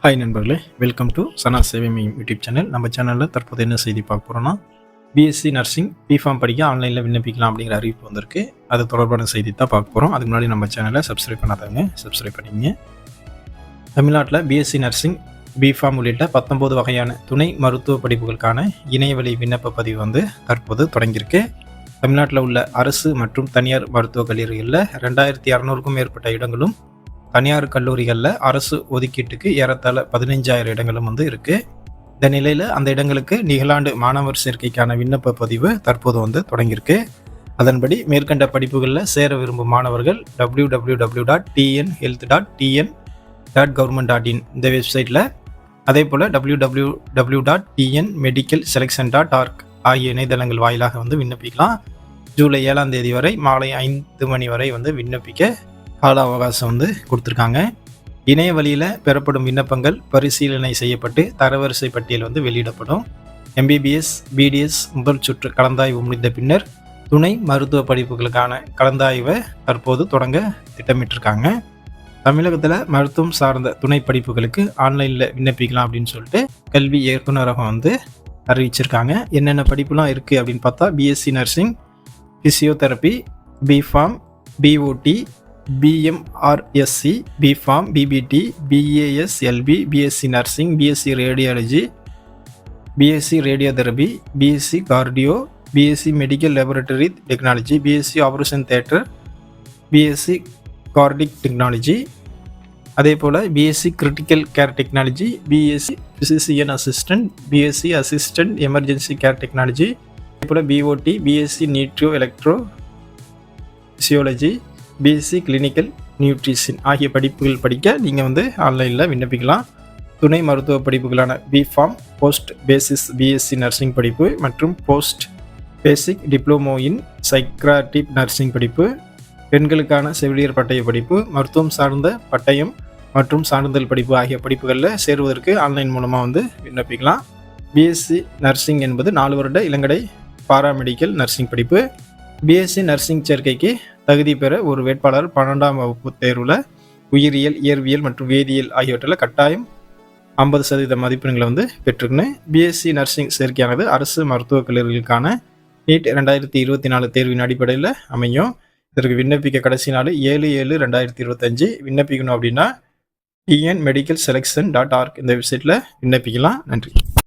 Hi நண்பர்களே, welcome to சனா சேவை மையம் யூடியூப் சேனல். நம்ம சேனலில் தற்போது என்ன செய்தி பார்க்க போகிறோன்னா, பிஎஸ்சி நர்சிங் பிஃபார்ம் படிக்க ஆன்லைனில் விண்ணப்பிக்கலாம் அப்படிங்கிற அறிவிப்பு வந்திருக்கு. அது தொடர்பான செய்தி தான் பார்க்க போகிறோம். அதுக்கு முன்னாடி நம்ம சேனலை சப்ஸ்கிரைப் பண்ணாதவங்க சப்ஸ்கிரைப் பண்ணிங்க. தமிழ்நாட்டில் பிஎஸ்சி நர்சிங் பிஃபார்ம் உள்ளிட்ட 19 வகையான துணை மருத்துவ படிப்புகளுக்கான இணையவழி விண்ணப்ப பதிவு வந்து தற்போது தொடங்கியிருக்கு. தமிழ்நாட்டில் உள்ள அரசு மற்றும் தனியார் மருத்துவக் கல்லூரிகளில் 2600க்கும் மேற்பட்ட இடங்களும், தனியார் கல்லூரிகளில் அரசு ஒதுக்கீட்டுக்கு ஏறத்தாழ 15,000 இடங்களும் வந்து இருக்குது. இந்த நிலையில் அந்த இடங்களுக்கு நிகழாண்டு மாணவர் சேர்க்கைக்கான விண்ணப்ப பதிவு தற்போது வந்து தொடங்கியிருக்கு. அதன்படி மேற்கண்ட படிப்புகளில் சேர விரும்பும் மாணவர்கள் www.tnhealth.tn.government.in இந்த வெப்சைட்டில், அதே போல் www.tnmedicalselection.org ஆகிய இணையதளங்கள் வாயிலாக வந்து விண்ணப்பிக்கலாம். ஜூலை 7ஆம் தேதி வரை மாலை 5 மணி வரை வந்து விண்ணப்பிக்க கால அவகாசம் வந்து கொடுத்துருக்காங்க. இணைய வழியில் பெறப்படும் விண்ணப்பங்கள் பரிசீலனை செய்யப்பட்டு தரவரிசை பட்டியல் வந்து வெளியிடப்படும். எம்பிபிஎஸ் பிடிஎஸ் முதல் சுற்று கலந்தாய்வு முடிந்த பின்னர் துணை மருத்துவ படிப்புகளுக்கான கலந்தாய்வை தற்போது தொடங்க திட்டமிட்டிருக்காங்க. தமிழகத்தில் மருத்துவம் சார்ந்த துணை படிப்புகளுக்கு ஆன்லைனில் விண்ணப்பிக்கலாம் அப்படின்னு சொல்லிட்டு கல்வி இயக்குநரகம் வந்து அறிவிச்சிருக்காங்க. என்னென்ன படிப்புலாம் இருக்குது அப்படின்னு பார்த்தா, BSc nursing, physiotherapy, B Pharm, BOT, BMRSc, B Pharm, BPT, BASLP, BSc nursing, BSc radiology, BSc radiotherapy, BSc cardio, BSc medical laboratory technology, BSc operation theatre, BSc cardiac technology, அதே போல் BSc critical care technology, BSc physician assistant, BSc assistant emergency care technology, அதே போல் BOT, BSc nutrio electro physiology, BSc clinical nutrition ஆகிய படிப்புகள் படிக்க நீங்கள் வந்து ஆன்லைனில் விண்ணப்பிக்கலாம். துணை மருத்துவ படிப்புகளான B Pharm, post basis BSc nursing படிப்பு மற்றும் post basic diploma in psychiatric nursing படிப்பு, பெண்களுக்கான செவிலியர் பட்டய படிப்பு, மருத்துவம் சார்ந்த பட்டயம் மற்றும் சான்றிதழ் படிப்பு ஆகிய படிப்புகளில் சேருவதற்கு ஆன்லைன் மூலமாக வந்து விண்ணப்பிக்கலாம். பிஎஸ்சி நர்சிங் என்பது 4 வருட இளங்கலை பாராமெடிக்கல் நர்சிங் படிப்பு. பிஎஸ்சி நர்சிங் சேர்க்கைக்கு தகுதி பெற ஒரு வேட்பாளர் 12ஆம் வகுப்பு தேர்வில் உயிரியல், இயற்பியல் மற்றும் வேதியியல் ஆகியவற்றில் கட்டாயம் 50% மதிப்பெண்களை வந்து பெற்றுக்கணும். பிஎஸ்சி நர்சிங் சேர்க்கையானது அரசு மருத்துவக் கல்லூரிகளுக்கான நீட் 2024 தேர்வின் அடிப்படையில் அமையும். இதற்கு விண்ணப்பிக்க கடைசி நாள் 7/7/2025. விண்ணப்பிக்கணும் அப்படின்னா tnmedicalselection.org இந்த வெப்சைட்டில் விண்ணப்பிக்கலாம். நன்றி.